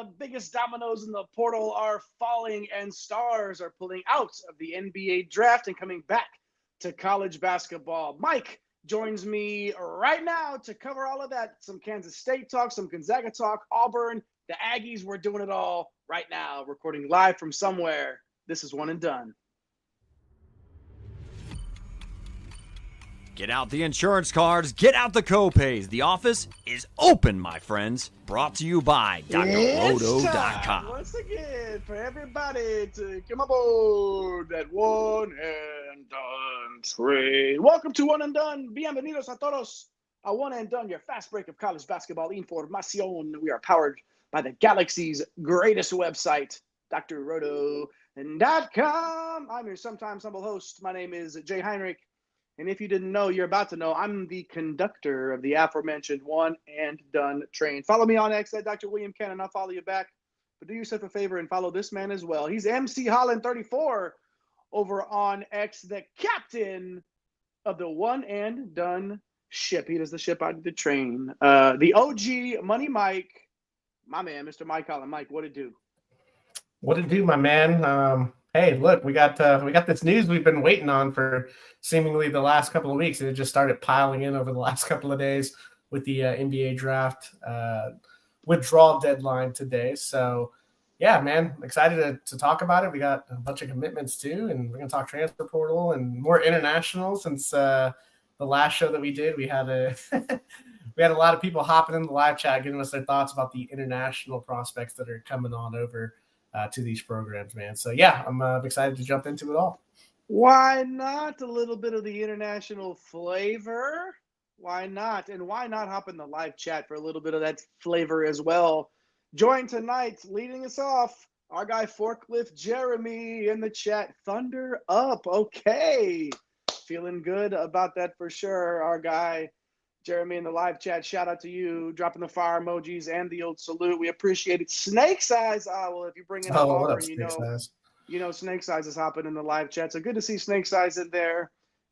the biggest dominoes in the portal are falling and stars are pulling out of the NBA draft and coming back to college basketball. Mike joins me right now to cover all of that. Some Kansas State talk, some Gonzaga talk, Auburn, the Aggies. We're doing it all right now, recording live from somewhere. This is One and Done. Get out the insurance cards, get out the co-pays. The office is open, my friends. Brought to you by drroto.com. Once again, for everybody to come aboard that One and Done train. Welcome to One and Done. Bienvenidos a todos a One and Done, your fast break of college basketball información. We are powered by the galaxy's greatest website, drroto.com. I'm your sometimes humble host. My name is Jay Heinrich. And if you didn't know, you're about to know, I'm the conductor of the aforementioned One and Done train. Follow me on X at Dr. William Cannon. I'll follow you back. But do yourself a favor and follow this man as well. He's MC Holland 34 over on X, the captain of the One and Done ship. He does the ship out of the train. The OG Money Mike, my man, Mr. Mike Holland. Mike, what it do? What it do, my man? Hey, look, we got this news we've been waiting on for seemingly the last couple of weeks, and it just started piling in over the last couple of days with the NBA draft withdrawal deadline today. So, yeah, man, excited to talk about it. We got a bunch of commitments too, and we're gonna talk transfer portal and more international. Since the last show that we did, we had a we had a lot of people hopping in the live chat, giving us their thoughts about the international prospects that are coming on over to these programs, man. So, yeah, I'm excited to jump into it all. Why not a little bit of the international flavor? Why not? And why not hop in the live chat for a little bit of that flavor as well? Join tonight, leading us off, our guy Forklift Jeremy in the chat. Thunder up. Okay. Feeling good about that for sure. Our guy Jeremy in the live chat, shout out to you, dropping the fire emojis and the old salute. We appreciate it. Snake's Eyes Owl, if you bring in Auburn, you know Snake's Eyes is hopping in the live chat. So good to see Snake's Eyes in there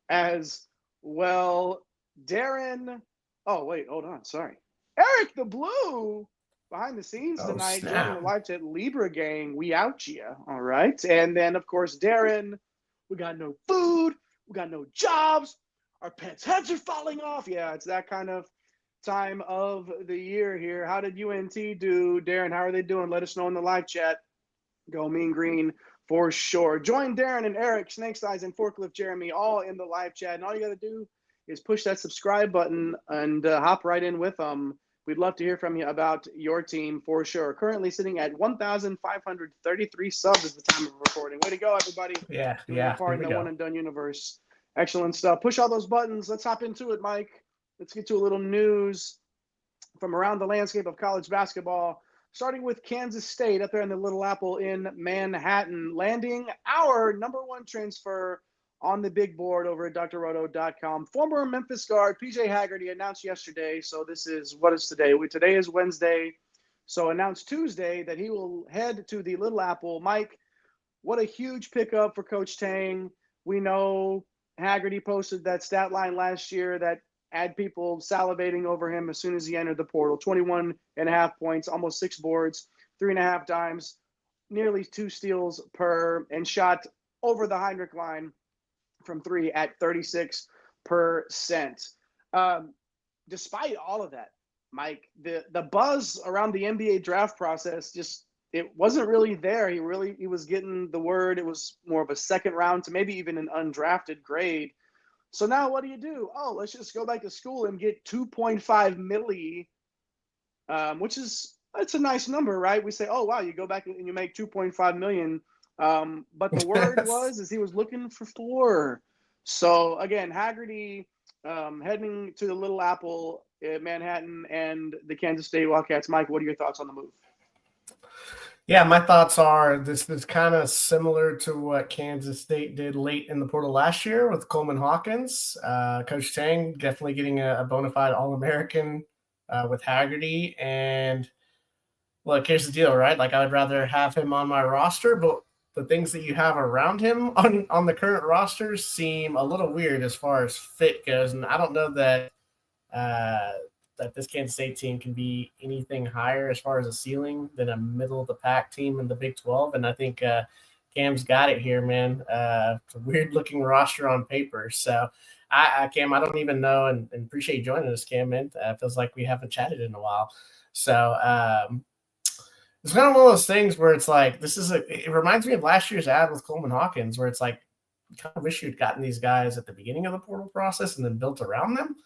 as well. Darren, oh, wait, hold on, sorry. Eric the Blue, behind the scenes tonight, joining the live chat. Libra Gang, we out ya, all right? And then, of course, Darren, we got no food, we got no jobs, our pets' heads are falling off. Yeah, it's that kind of time of the year here. How did UNT do? Darren, how are they doing? Let us know in the live chat. Go Mean Green for sure. Join Darren and Eric, Snake's Eyes, and Forklift Jeremy all in the live chat. And all you got to do is push that subscribe button and hop right in with them. We'd love to hear from you about your team for sure. Currently sitting at 1,533 subs at the time of recording. Way to go, everybody. Yeah. Doing your part in the One and Done universe. Excellent stuff. Push all those buttons. Let's hop into it, Mike. Let's get to a little news from around the landscape of college basketball, starting with Kansas State up there in the Little Apple in Manhattan, landing our number one transfer on the big board over at drroto.com. Former Memphis guard PJ Haggerty announced yesterday, so this is, what is today? Today is Wednesday, so announced Tuesday that he will head to the Little Apple. Mike, what a huge pickup for Coach Tang. We know Haggerty posted that stat line last year that had people salivating over him as soon as he entered the portal. 21.5 points, almost 6 boards, 3.5 dimes, nearly 2 steals per, and shot over the Heinrich line from 3 at 36%. Despite all of that, Mike, the buzz around the NBA draft process it wasn't really there. He was getting the word. It was more of a second round to maybe even an undrafted grade. So now what do? Oh, let's just go back to school and get 2.5 milli, it's a nice number, right? We say, oh, wow, you go back and you make 2.5 million. But the word is he was looking for 4. So again, Haggerty heading to the Little Apple in Manhattan and the Kansas State Wildcats. Mike, what are your thoughts on the move? Yeah, my thoughts are this is kind of similar to what Kansas State did late in the portal last year with Coleman Hawkins. Coach Tang definitely getting a bona fide All-American with Haggerty. And look, here's the deal, right? Like, I would rather have him on my roster, but the things that you have around him on the current roster seem a little weird as far as fit goes. And I don't know that that this Kansas State team can be anything higher as far as a ceiling than a middle of the pack team in the Big 12. And I think Cam's got it here, man. It's a weird looking roster on paper. So Cam, I don't even know, and appreciate you joining us, Cam, man. It feels like we haven't chatted in a while. So it's kind of one of those things where it's like, it reminds me of last year's ad with Coleman Hawkins, where it's like, you kind of wish you'd gotten these guys at the beginning of the portal process and then built around them.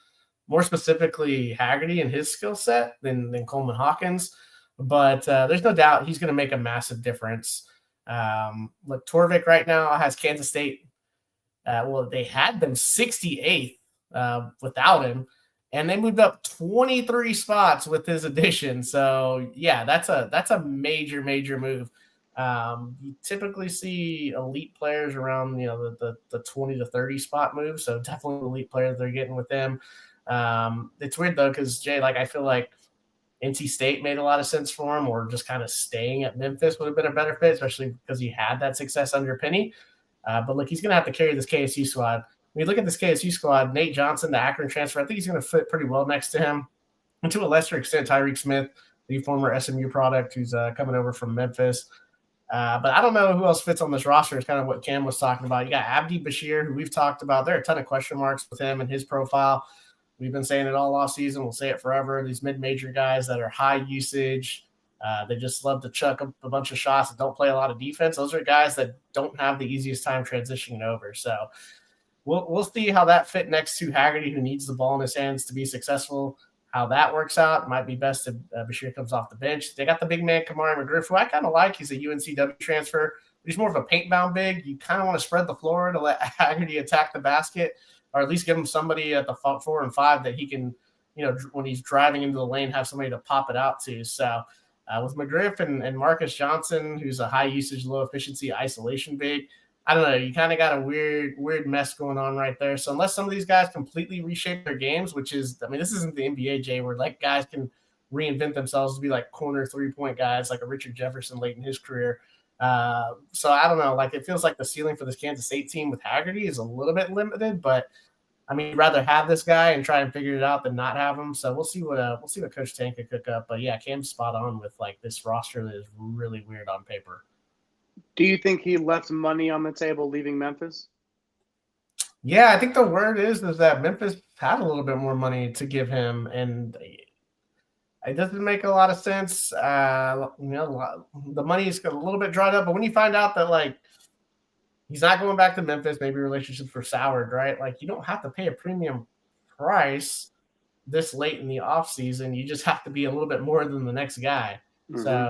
More specifically, Haggerty and his skill set than Coleman Hawkins. But there's no doubt he's going to make a massive difference. Look, Torvik right now has Kansas State. They had them 68th without him, and they moved up 23 spots with his addition. So, yeah, that's a major, major move. You typically see elite players around, the 20 to 30 spot move. So definitely elite players they're getting with them. It's weird though, because Jay, I feel like NC State made a lot of sense for him, or just kind of staying at Memphis would have been a better fit, especially because he had that success under Penny. But look, he's going to have to carry this KSU squad. When you look at this KSU squad, Nate Johnson, the Akron transfer, I think he's going to fit pretty well next to him. And to a lesser extent, Tyreek Smith, the former SMU product who's coming over from Memphis. But I don't know who else fits on this roster. It's kind of what Cam was talking about. You got Abdi Bashir, who we've talked about. There are a ton of question marks with him and his profile. We've been saying it all off season. We'll say it forever. These mid-major guys that are high usage, they just love to chuck a bunch of shots and don't play a lot of defense. Those are guys that don't have the easiest time transitioning over. So we'll see how that fit next to Haggerty, who needs the ball in his hands to be successful. How that works out, it might be best if Bashir comes off the bench. They got the big man, Kamari McGriff, who I kind of like. He's a UNCW transfer. But he's more of a paint-bound big. You kind of want to spread the floor to let Haggerty attack the basket, or at least give him somebody at the 4 and 5 that he can, when he's driving into the lane, have somebody to pop it out to. So with McGriff and Marcus Johnson, who's a high-usage, low-efficiency isolation big, I don't know. You kind of got a weird mess going on right there. So unless some of these guys completely reshape their games, which is, this isn't the NBA, Jay, where guys can reinvent themselves to be corner 3-point guys, like a Richard Jefferson late in his career. So I don't know. It feels like the ceiling for this Kansas State team with Haggerty is a little bit limited, but you'd rather have this guy and try and figure it out than not have him. So we'll see what Coach Tang can cook up. But yeah, Cam's spot on with this roster that is really weird on paper. Do you think he left money on the table leaving Memphis? Yeah, I think the word is that Memphis had a little bit more money to give him, and it doesn't make a lot of sense. The money is a little bit dried up, but when you find out that he's not going back to Memphis, maybe relationships were soured, right? You don't have to pay a premium price this late in the offseason. You just have to be a little bit more than the next guy. Mm-hmm. So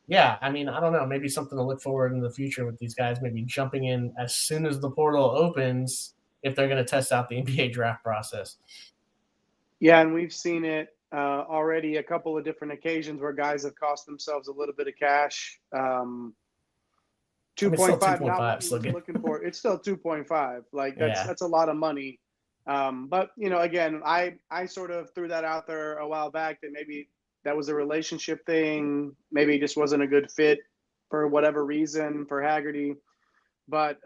yeah, I don't know, maybe something to look forward in the future with these guys, maybe jumping in as soon as the portal opens if they're going to test out the NBA draft process. Yeah, and we've seen it already a couple of different occasions where guys have cost themselves a little bit of cash. 2.5, not what you're looking for. It's still 2.5. That's a lot of money. But, again, I sort of threw that out there a while back that maybe that was a relationship thing. Maybe it just wasn't a good fit for whatever reason for Haggerty. But,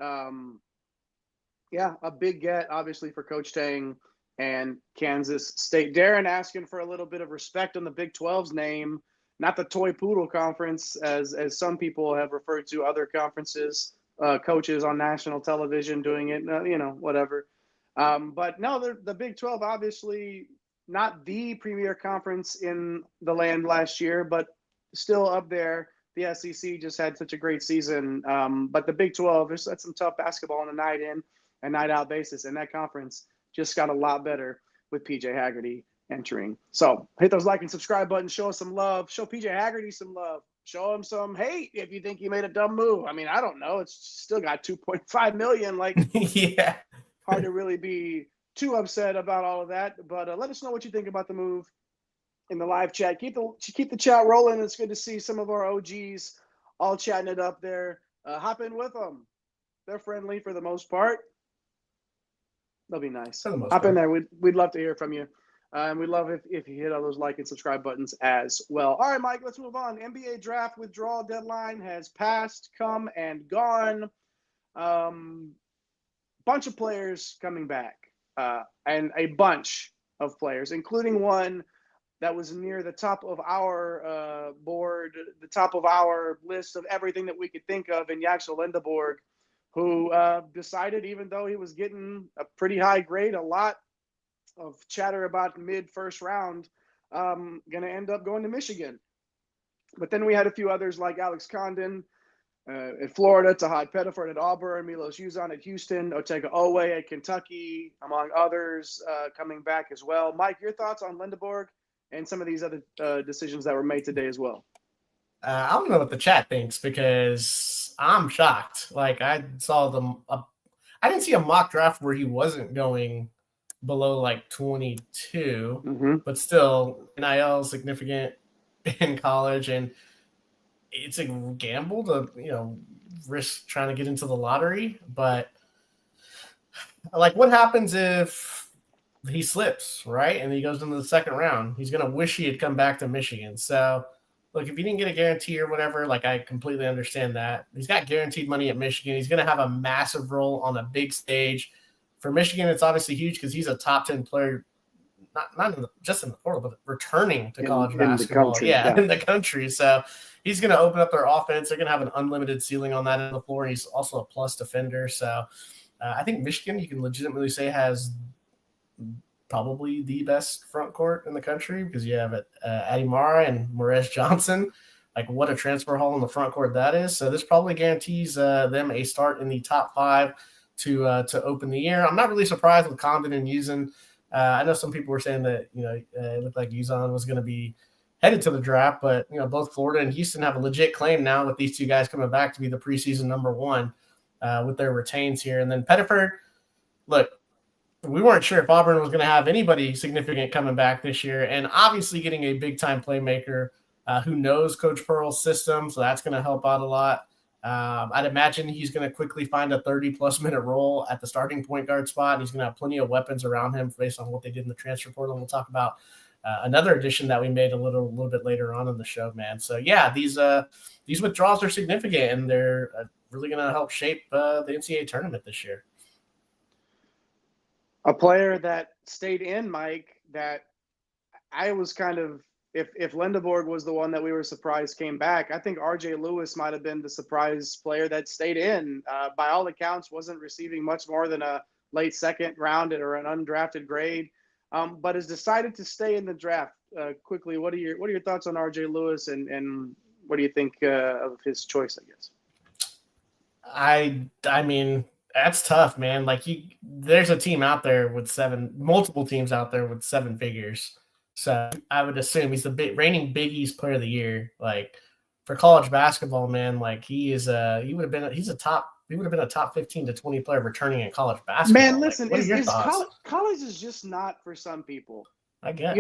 yeah, a big get, obviously, for Coach Tang and Kansas State. Darren asking for a little bit of respect on the Big 12's name, not the Toy Poodle Conference, as some people have referred to other conferences, coaches on national television doing it, whatever. But no, the Big 12, obviously not the premier conference in the land last year, but still up there. The SEC just had such a great season. But the Big 12, that's some tough basketball on a night in and night out basis. And that conference just got a lot better with PJ Haggerty entering. So hit those like and subscribe buttons. Show us some love. Show PJ Haggerty some love. Show him some hate if you think he made a dumb move. I don't know. It's still got 2.5 million. Yeah. Hard to really be too upset about all of that. But let us know what you think about the move in the live chat. Keep the chat rolling. It's good to see some of our OGs all chatting it up there. Hop in with them. They're friendly for the most part. They'll be nice. Hop in there. We'd love to hear from you. And we'd love if you hit all those like and subscribe buttons as well. All right, Mike, let's move on. NBA draft withdrawal deadline has passed, come and gone. Bunch of players coming back and a bunch of players, including one that was near the top of our board, the top of our list of everything that we could think of in Yaxel Lindeborg, who decided, even though he was getting a pretty high grade, a lot of chatter about mid-first round, going to end up going to Michigan. But then we had a few others like Alex Condon at Florida, Tahad Pettiford at Auburn, Milos Uzan at Houston, Otega Owe at Kentucky, among others, coming back as well. Mike, your thoughts on Lindeborg and some of these other decisions that were made today as well? I don't know what the chat thinks, because I'm shocked. Like, I saw them. I didn't see a mock draft where he wasn't going below like 22, but still NIL significant in college, and it's a gamble to risk trying to get into the lottery. But like, what happens if he slips, right, and he goes into the second round? He's gonna wish he had come back to Michigan. So look, if he didn't get a guarantee or whatever, like, I completely understand that. He's got guaranteed money at Michigan. He's gonna have a massive role on a big stage. For Michigan, it's obviously huge because he's a top 10 player, not just in the portal, but returning to college basketball. In the country. So he's going to open up their offense. They're going to have an unlimited ceiling on that end of the floor. He's also a plus defender. So I think Michigan, you can legitimately say, has probably the best front court in the country, because you have Adi Mara and Morez Johnson. Like, what a transfer haul in the front court that is. So this probably guarantees them a start in the top 5 to open the year. I'm not really surprised with Condon and Uzan. I know some people were saying that it looked like Uzan was going to be headed to the draft, but both Florida and Houston have a legit claim now with these two guys coming back to be the preseason number 1 with their retains here. And then Pettiford, look, we weren't sure if Auburn was going to have anybody significant coming back this year, and obviously getting a big time playmaker who knows Coach Pearl's system, so that's going to help out a lot. I'd imagine he's going to quickly find a 30-plus minute role at the starting point guard spot, and he's going to have plenty of weapons around him based on what they did in the transfer portal. We'll talk about another addition that we made a little bit later on in the show, man. So yeah, these withdrawals are significant, and they're really going to help shape the NCAA tournament this year. A player that stayed in, Mike, that I was kind of, if Lindeborg was the one that we were surprised came back, I think RJ Lewis might have been the surprise player that stayed in. By all accounts, wasn't receiving much more than a late second round or an undrafted grade, but has decided to stay in the draft. Quickly, what are your thoughts on RJ Lewis, and what do you think of his choice, I guess? I mean, that's tough, man. Like, there's a team out there with multiple teams out there with 7 figures. So I would assume he's the reigning Big East Player of the Year. Like, for college basketball, man, like, he would have been a top 15 to 20 player returning in college basketball. Man, listen, college is just not for some people. I get,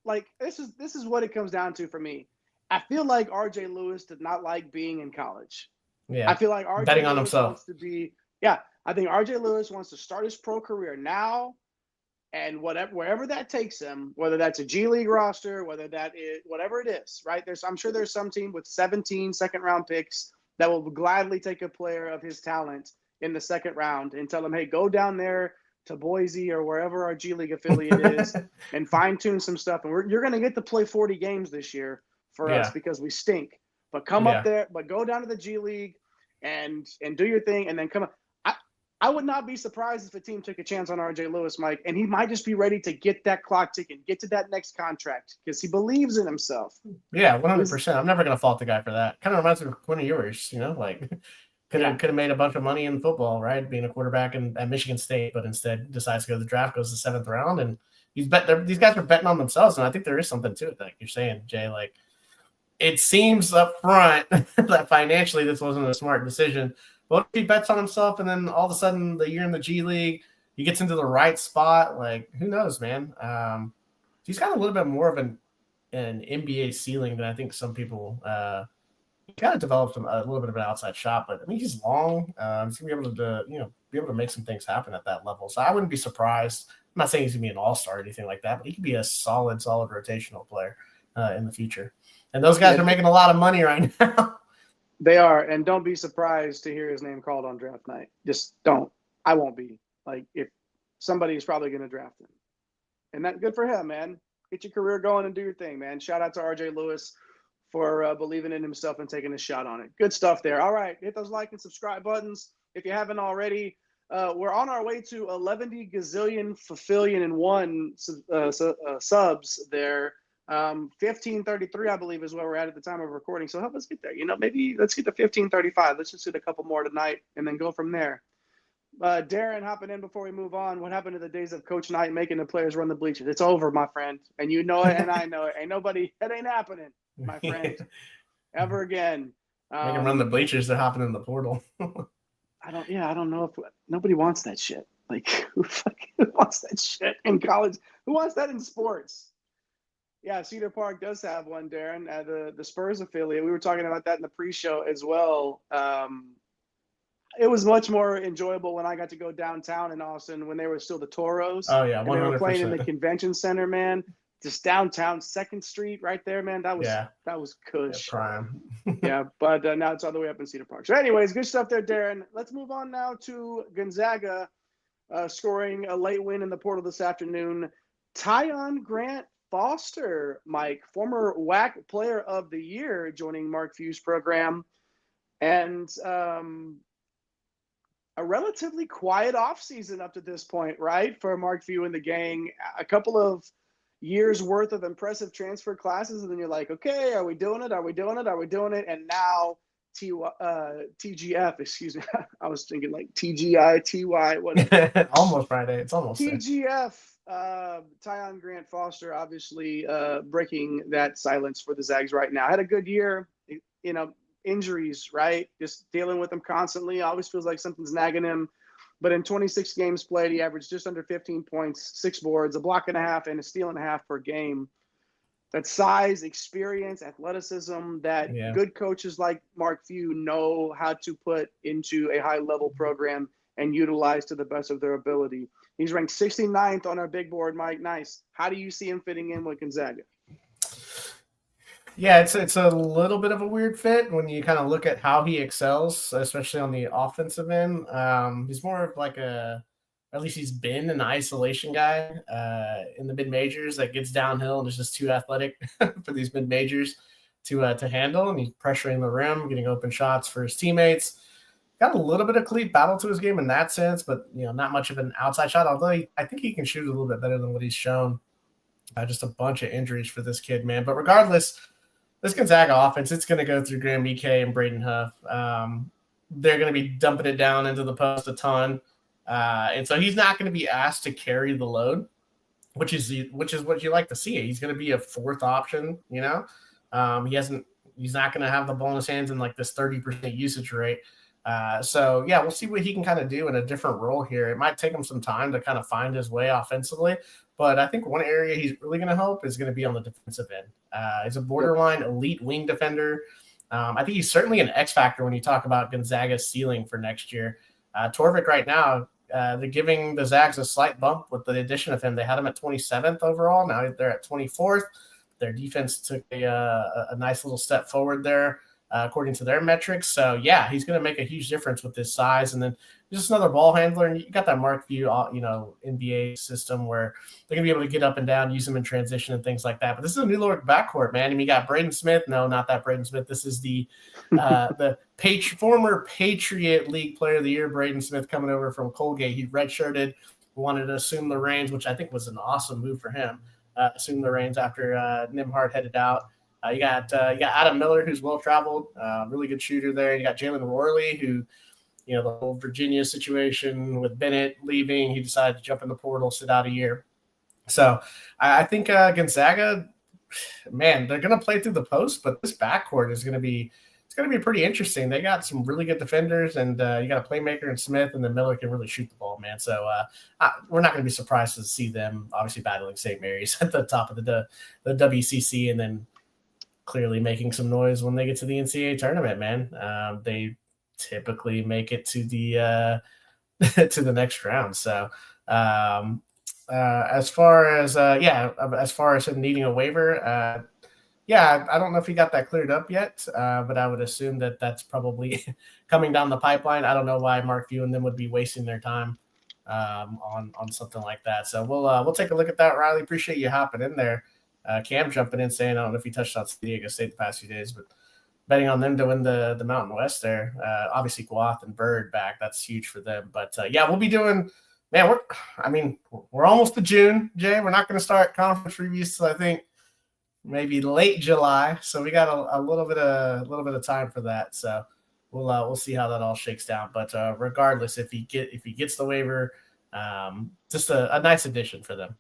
like, this is what it comes down to for me. I feel like RJ Lewis did not like being in college. Yeah, I feel like RJ betting Lewis on himself wants to be. Yeah, I think RJ Lewis wants to start his pro career now. And wherever that takes him, whether that's a G League roster, whether that is whatever it is, right? I'm sure there's some team with 17 second-round picks that will gladly take a player of his talent in the second round and tell him, hey, go down there to Boise or wherever our G League affiliate is and fine-tune some stuff. And you're going to get to play 40 games this year for us because we stink. But come up there, but go down to the G League and do your thing, and then come up. I would not be surprised if a team took a chance on RJ Lewis, Mike, and he might just be ready to get that clock ticking, get to that next contract, because he believes in himself. Yeah, 100%. I'm never going to fault the guy for that. Kind of reminds me of one of yours, like could have made a bunch of money in football, right, being a quarterback at Michigan State, but instead decides to go to the draft, goes to the 7th round, and these guys are betting on themselves, and I think there is something to it, like you're saying, Jay. Like, it seems up front that financially this wasn't a smart decision. What if he bets on himself, and then all of a sudden the year in the G League, he gets into the right spot? Like, who knows, man? He's got a little bit more of an NBA ceiling than I think some people. He kind of developed a little bit of an outside shot, but I mean, he's long. He's gonna be able to make some things happen at that level. So I wouldn't be surprised. I'm not saying he's gonna be an all-star or anything like that, but he could be a solid rotational player in the future. And those guys are making a lot of money right now. They are, and don't be surprised to hear his name called on draft night. Just don't. I won't be. Like, if somebody is probably going to draft him. And that good for him, man. Get your career going and do your thing, man. Shout out to RJ Lewis for believing in himself and taking a shot on it. Good stuff there. All right, hit those like and subscribe buttons if you haven't already. We're on our way to 11 gazillion fulfillion and one subs there. 1533, I believe, is where we're at the time of recording. So help us get there. Maybe let's get to 1535. Let's just hit a couple more tonight and then go from there. Darren, hopping in before we move on. What happened to the days of Coach Knight making the players run the bleachers? It's over, my friend. And you know it, and I know it. It ain't happening, my friend, ever again. Make them run the bleachers. They're hopping in the portal. I don't know if nobody wants that shit. Like, who fucking wants that shit in college? Who wants that in sports? Yeah, Cedar Park does have one, Darren, at the Spurs affiliate. We were talking about that in the pre-show as well. It was much more enjoyable when I got to go downtown in Austin when they were still the Toros. Oh, yeah, 100%. And they were playing in the convention center, man. Just downtown, 2nd Street right there, man. That was cush. Yeah, prime. Yeah, but now it's all the way up in Cedar Park. So anyways, good stuff there, Darren. Let's move on now to Gonzaga scoring a late win in the portal this afternoon. Tyon Grant Foster, Mike, former WAC Player of the Year, joining Mark Few's program. And a relatively quiet offseason up to this point, right, for Mark Few and the gang. A couple of years worth of impressive transfer classes, and then you're like, okay, are we doing it? Are we doing it? Are we doing it? And now TGF, excuse me. I was thinking like TGI, TY, whatever. Almost Friday. It's almost TGF. Tyon Grant Foster, obviously breaking that silence for the Zags right now. Had a good year, injuries, right? Just dealing with them constantly. Always feels like something's nagging him. But in 26 games played, he averaged just under 15 points, 6 boards, a block and a half, and a steal and a half per game. That size, experience, athleticism that good coaches like Mark Few know how to put into a high-level program and utilize to the best of their ability. He's ranked 69th on our big board, Mike. Nice. How do you see him fitting in with Gonzaga? Yeah, it's a little bit of a weird fit when you kind of look at how he excels, especially on the offensive end. He's more of like at least he's been an isolation guy in the mid-majors that gets downhill and is just too athletic for these mid-majors to handle. And he's pressuring the rim, getting open shots for his teammates. Got a little bit of cleat battle to his game in that sense, but not much of an outside shot, although I think he can shoot a little bit better than what he's shown. Just a bunch of injuries for this kid, man. But regardless, this Gonzaga offense, it's going to go through Graham BK and Braden Huff. They're going to be dumping it down into the post a ton. And so he's not going to be asked to carry the load, which is what you like to see. He's going to be a fourth option, He's not going to have the ball in his hands in like this 30% usage rate. So we'll see what he can kind of do in a different role here. It might take him some time to kind of find his way offensively, but I think one area he's really going to help is going to be on the defensive end. He's a borderline elite wing defender. I think he's certainly an X factor when you talk about Gonzaga's ceiling for next year. Torvik right now, they're giving the Zags a slight bump with the addition of him. They had him at 27th overall. Now they're at 24th. Their defense took a nice little step forward there, according to their metrics. So, he's going to make a huge difference with his size. And then just another ball handler. And you got that Mark View, NBA system where they're going to be able to get up and down, use them in transition and things like that. But this is a new look backcourt, man. And you got Braden Smith. No, not that Braden Smith. This is the former Patriot League Player of the Year, Braden Smith, coming over from Colgate. He redshirted, wanted to assume the reins, which I think was an awesome move for him. Assume the reins after Nimhart headed out. You got Adam Miller, who's well-traveled, really good shooter there. You got Jalen Worley, who, the whole Virginia situation with Bennett leaving, he decided to jump in the portal, sit out a year. So I think Gonzaga, man, they're going to play through the post, but this backcourt is going to be pretty interesting. They got some really good defenders, and you got a playmaker in Smith, and then Miller can really shoot the ball, man. So we're not going to be surprised to see them obviously battling St. Mary's at the top of the WCC, and then clearly making some noise when they get to the NCAA tournament, man. They typically make it to the to the next round. So as far as him needing a waiver, I don't know if he got that cleared up yet, but I would assume that that's probably coming down the pipeline. I don't know why Mark View and them would be wasting their time on something like that. So we'll take a look at that. Riley, appreciate you hopping in there. Cam jumping in saying, I don't know if you touched on San Diego State the past few days, but betting on them to win the Mountain West there. Obviously, Guath and Bird back. That's huge for them. But, yeah, we'll be doing – man, we're almost to June, Jay. We're not going to start conference reviews till I think maybe late July. So we got a little bit of time for that. So we'll see how that all shakes down. But regardless, if he gets the waiver, just a nice addition for them.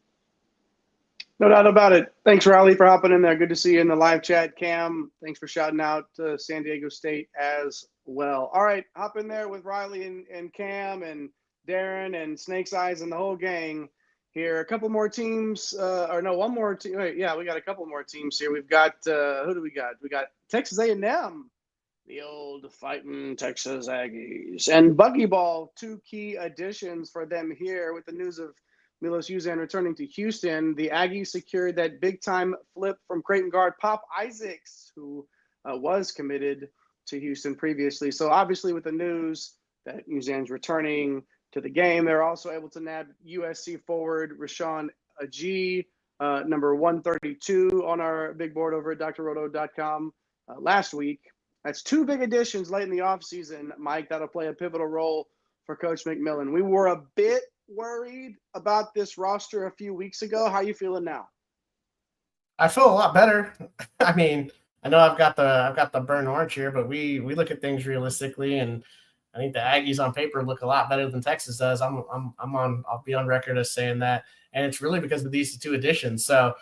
No doubt about it. Thanks, Riley, for hopping in there. Good to see you in the live chat. Cam, thanks for shouting out San Diego State as well. All right, hop in there with Riley and Cam and Darren and Snake's Eyes and the whole gang here. A couple more teams, one more team. Wait, yeah, we got a couple more teams here. We've got who do we got? We got Texas A&M, the old fighting Texas Aggies, and Buckyball. Two key additions for them here with the news of Milos Uzan returning to Houston. The Aggies secured that big-time flip from Creighton guard Pop Isaacs, who was committed to Houston previously. So obviously with the news that Uzan's returning to the game, they're also able to nab USC forward Rashawn Agee, number 132 on our big board over at drroto.com last week. That's two big additions late in the offseason, Mike, that'll play a pivotal role for Coach McMillan. We were a bit worried about this roster a few weeks ago. How are you feeling now? I feel a lot better. I mean, I know I've got the burnt orange here, but we look at things realistically, and I think the Aggies on paper look a lot better than Texas does. I'll be on record as saying that, and it's really because of these two additions. So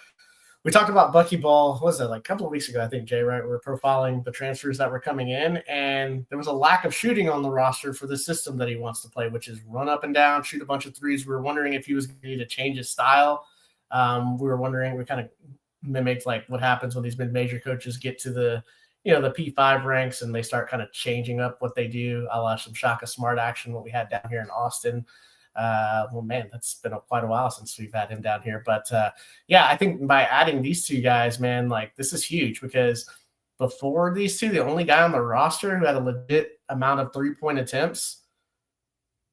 we talked about Buckyball, what was it, like a couple of weeks ago, I think, Jay, right? We were profiling the transfers that were coming in, and there was a lack of shooting on the roster for the system that he wants to play, which is run up and down, shoot a bunch of threes. We were wondering if he was going to need to change his style. We kind of mimicked like what happens when these mid-major coaches get to the P5 ranks and they start kind of changing up what they do, a la some Shaka Smart action, what we had down here in Austin. That's been quite a while since we've had him down here. But I think by adding these two guys, man, like this is huge because before these two, the only guy on the roster who had a legit amount of 3-point attempts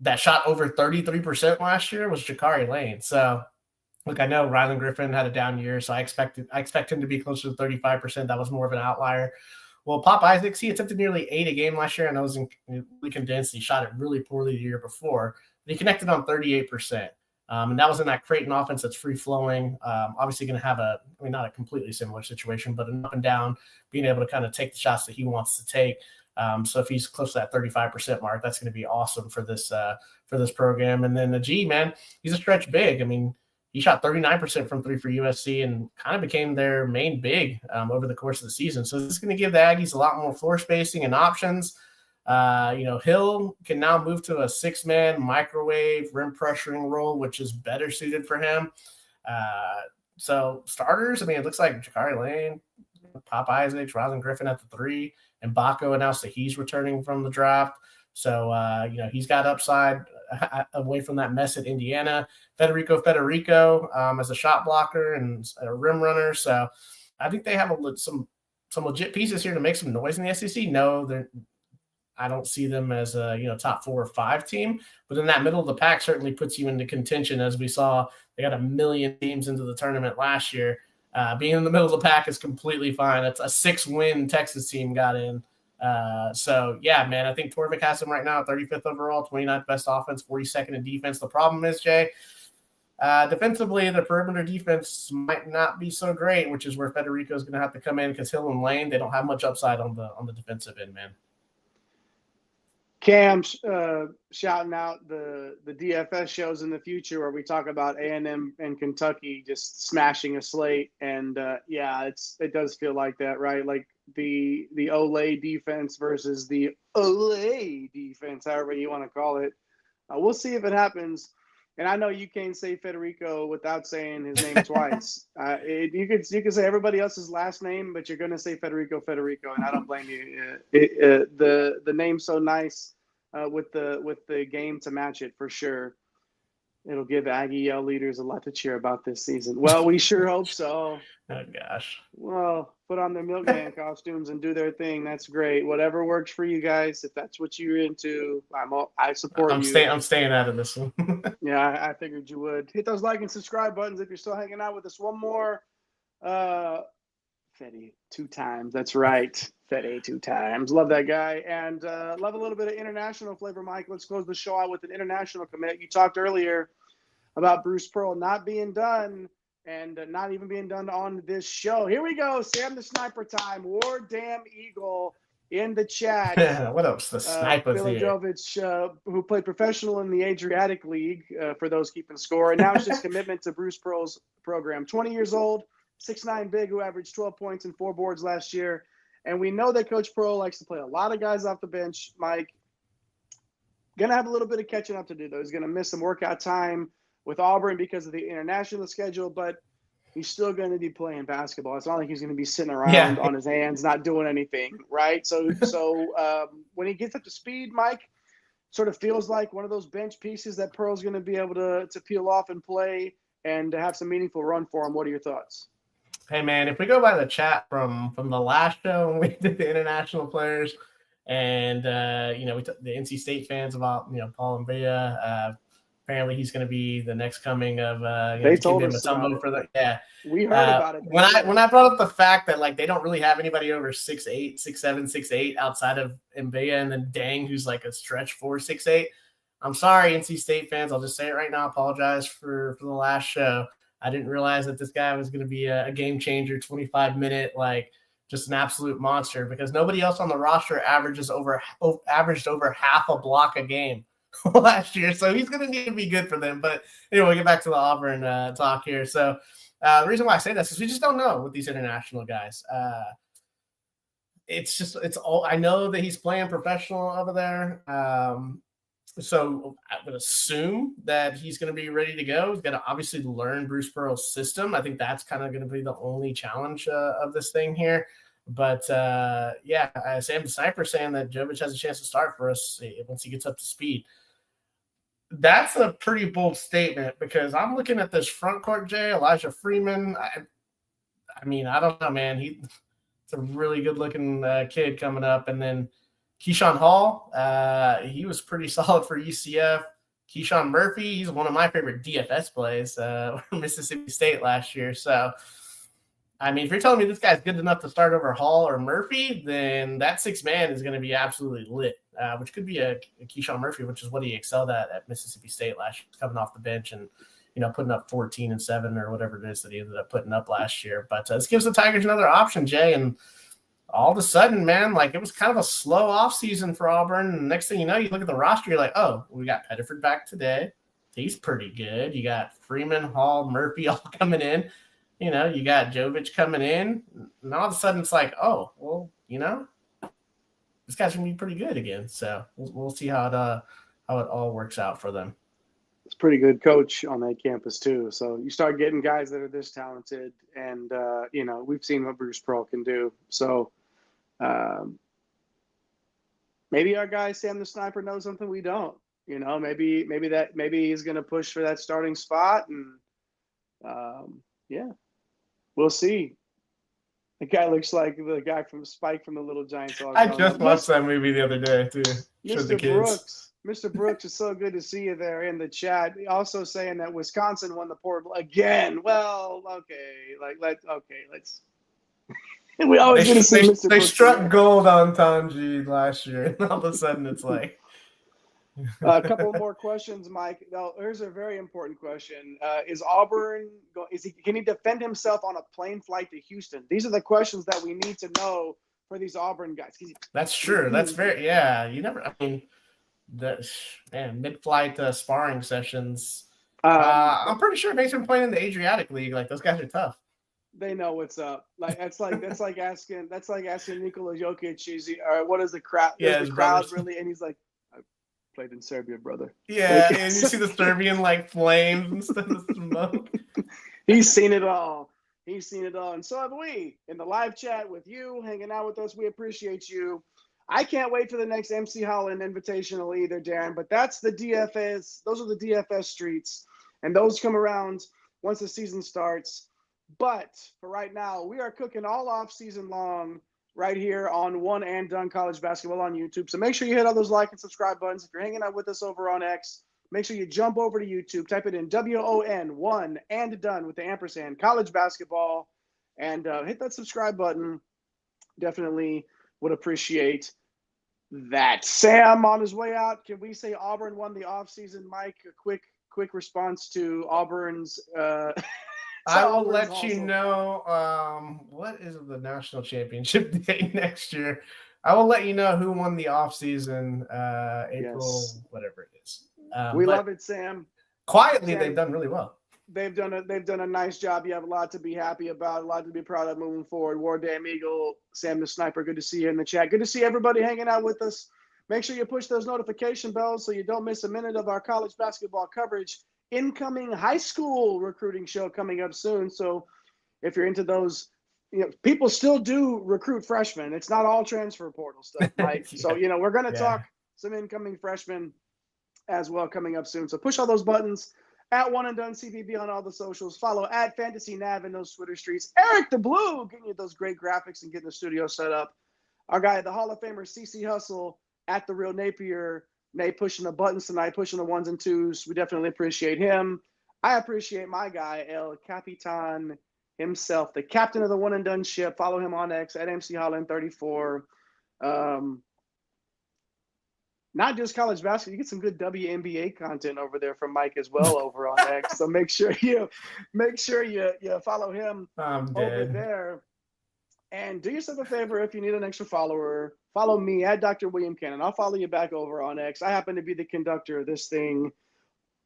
that shot over 33% last year was Jakari Lane. So look, I know Rylan Griffin had a down year, so I expect him to be closer to 35%. That was more of an outlier. Well, Pop Isaacs, he attempted nearly 8 a game last year, and I was really condensed. He shot it really poorly the year before. He connected on 38%. And that was in that Creighton offense that's free-flowing. Obviously going to have not a completely similar situation, but an up and down, being able to kind of take the shots that he wants to take. So if he's close to that 35% mark, that's going to be awesome for this program. And then the G, man, he's a stretch big. I mean, he shot 39% from three for USC and kind of became their main big over the course of the season. So this is going to give the Aggies a lot more floor spacing and options. Hill can now move to a 6-man microwave rim pressuring role, which is better suited for him. So starters, I mean, it looks like Jakari Lane, Pop Isaacs, Rylan Griffin at the 3, and Baco announced that he's returning from the draft. So, he's got upside away from that mess at Indiana. Federico as a shot blocker and a rim runner. So I think they have some legit pieces here to make some noise in the SEC. No, I don't see them as a top 4 or 5 team, but in that middle of the pack certainly puts you into contention. As we saw, they got 1 million teams into the tournament last year. Being in the middle of the pack is completely fine. It's a 6-win Texas team got in. Man, I think Torvik has him right now at 35th overall, 29th best offense, 42nd in defense. The problem is, Jay, defensively, the perimeter defense might not be so great, which is where Federico is going to have to come in because Hill and Lane, they don't have much upside on the defensive end, man. Cam shouting out the DFS shows in the future where we talk about A&M and Kentucky just smashing a slate, and it does feel like that, right? Like the Olay defense versus the Olay defense, however you want to call it. We'll see if it happens. And I know you can't say Federico without saying his name twice. You could say everybody else's last name, but you're going to say Federico, and I don't blame you. The name's so nice with the game to match it for sure. It'll give Aggie Yell leaders a lot to cheer about this season. Well, we sure hope so. Oh gosh. Well, put on their milkman costumes and do their thing. That's great. Whatever works for you guys. If that's what you're into, I support you. I'm staying out of this one. Yeah, I figured you would. Hit those like and subscribe buttons if you're still hanging out with us. One more. Fetty 2 times. That's right. Fetty 2 times. Love that guy. And love a little bit of international flavor, Mike. Let's close the show out with an international commit. You talked earlier about Bruce Pearl not being done and not even being done on this show. Here we go. Sam the Sniper time. War Damn Eagle in the chat. What else? The Sniper's here. Filadjovic, who played professional in the Adriatic League, for those keeping score, announced his commitment to Bruce Pearl's program. 20 years old, 6'9" big, who averaged 12 points and 4 boards last year. And we know that Coach Pearl likes to play a lot of guys off the bench. Mike, going to have a little bit of catching up to do, though. He's going to miss some workout time with Auburn because of the international schedule, but he's still going to be playing basketball. It's not like he's going to be sitting around on his hands, not doing anything, right? So when he gets up to speed, Mike, sort of feels like one of those bench pieces that Pearl's going to be able to peel off and play and to have some meaningful run for him. What are your thoughts? Hey, man, if we go by the chat from the last show when we did the international players and, we took the NC State fans about, Paul and Bea, apparently he's going to be the next coming of they told us for the we heard about it. When I brought up the fact that like they don't really have anybody over 6'8", 6'7", 6'8" outside of Mbea and then Dang, who's like a stretch 4, 6'8". I'm sorry, NC State fans. I'll just say it right now. I apologize for the last show. I didn't realize that this guy was going to be a game changer, 25-minute, like just an absolute monster because nobody else on the roster averaged over half a block a game last year. So he's going to need to be good for them. But anyway, we'll get back to the Auburn talk here. So the reason why I say this is we just don't know with these international guys. It's all I know that he's playing professional over there. So I would assume that he's going to be ready to go. He's got to obviously learn Bruce Pearl's system. I think that's kind of going to be the only challenge of this thing here. But, Sam the Sniper saying that Jovic has a chance to start for us once he gets up to speed. That's a pretty bold statement because I'm looking at this front court, Jay, Elijah Freeman. I mean, I don't know, man. It's a really good-looking kid coming up. And then Keyshawn Hall, he was pretty solid for UCF. Keyshawn Murphy, he's one of my favorite DFS plays for Mississippi State last year. So, I mean, if you're telling me this guy's good enough to start over Hall or Murphy, then that 6-man is going to be absolutely lit, which could be a Keyshawn Murphy, which is what he excelled at Mississippi State last year, coming off the bench and, putting up 14 and 7 or whatever it is that he ended up putting up last year. But this gives the Tigers another option, Jay, and all of a sudden, man, like it was kind of a slow offseason for Auburn. And the next thing you know, you look at the roster, you're like, oh, we got Pettiford back today. He's pretty good. You got Freeman, Hall, Murphy all coming in. You got Jovic coming in. And all of a sudden it's like, oh, well, this guy's going to be pretty good again. So we'll see how it all works out for them. It's a pretty good coach on that campus too. So you start getting guys that are this talented and, we've seen what Bruce Pearl can do. So, maybe our guy Sam the Sniper knows something we don't. Maybe he's going to push for that starting spot, and we'll see. The guy looks like the guy from Spike from the Little Giants. I just watched that movie the other day too. Mr. Brooks, it's so good to see you there in the chat. Also saying that Wisconsin won the portal again. Well, okay, let's. We always going to see Mr. They Brooks struck there. gold on Tanji last year, and all of a sudden it's like. A couple more questions, Mike. Now, here's a very important question: is Auburn? Can he defend himself on a plane flight to Houston? These are the questions that we need to know for these Auburn guys. That's true. That's very You never. I mean, mid-flight sparring sessions. I'm pretty sure he's been playing in the Adriatic League. Like those guys are tough. They know what's up. Like that's like asking Nikola Jokic, what is the crowd? Yeah, the crowd really? And he's like, I played in Serbia, brother. Yeah, and you see the Serbian like flames instead of smoke. He's seen it all. And so have we in the live chat with you, hanging out with us. We appreciate you. I can't wait for the next MC Holland Invitational either, Darren, but that's the DFS. Those are the DFS streets, and those come around once the season starts. But for right now, we are cooking all off season long right here on One and Done College Basketball on YouTube. So make sure you hit all those like and subscribe buttons. If you're hanging out with us over on X, make sure you jump over to YouTube, type it in WON, One and Done with the ampersand, College Basketball, and hit that subscribe button. Definitely would appreciate that. Sam on his way out. Can we say Auburn won the offseason? Mike, a quick response to Auburn's I will let you know what is the national championship day next year. I will let you know who won the offseason, April, whatever it is. We love it, Sam. Quietly, they've done really well. They've done a nice job. You have a lot to be happy about, a lot to be proud of moving forward. War Damn Eagle, Sam the Sniper, good to see you in the chat. Good to see everybody hanging out with us. Make sure you push those notification bells so you don't miss a minute of our college basketball coverage. Incoming high school recruiting show coming up soon. So if you're into those, people still do recruit freshmen. It's not all transfer portal stuff, right? Yeah. So, we're going to talk some incoming freshmen as well coming up soon. So push all those buttons. At One and Done CBB on all the socials. Follow at Fantasy Nav in those Twitter streets. Eric the Blue getting you those great graphics and getting the studio set up. Our guy, the Hall of Famer CC Hustle at The Real Napier. Nate pushing the buttons tonight, pushing the ones and twos. We definitely appreciate him. I appreciate my guy, El Capitan himself, the captain of the One and Done ship. Follow him on X at MC Holland 34. Not just college basketball, you get some good WNBA content over there from Mike as well over on X. So make sure you follow him over there. And do yourself a favor, if you need an extra follower, follow me at Dr. William Cannon. I'll follow you back over on X. I happen to be the conductor of this thing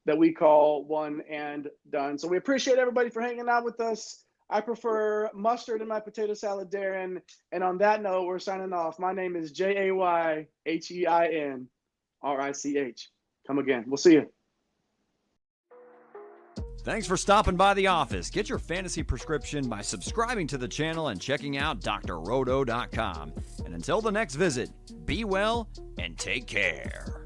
that we call One and Done. So we appreciate everybody for hanging out with us. I prefer mustard in my potato salad, Darren. And on that note, we're signing off. My name is JAYHEINRICH. Come again. We'll see you. Thanks for stopping by the office. Get your fantasy prescription by subscribing to the channel and checking out drroto.com. And until the next visit, be well and take care.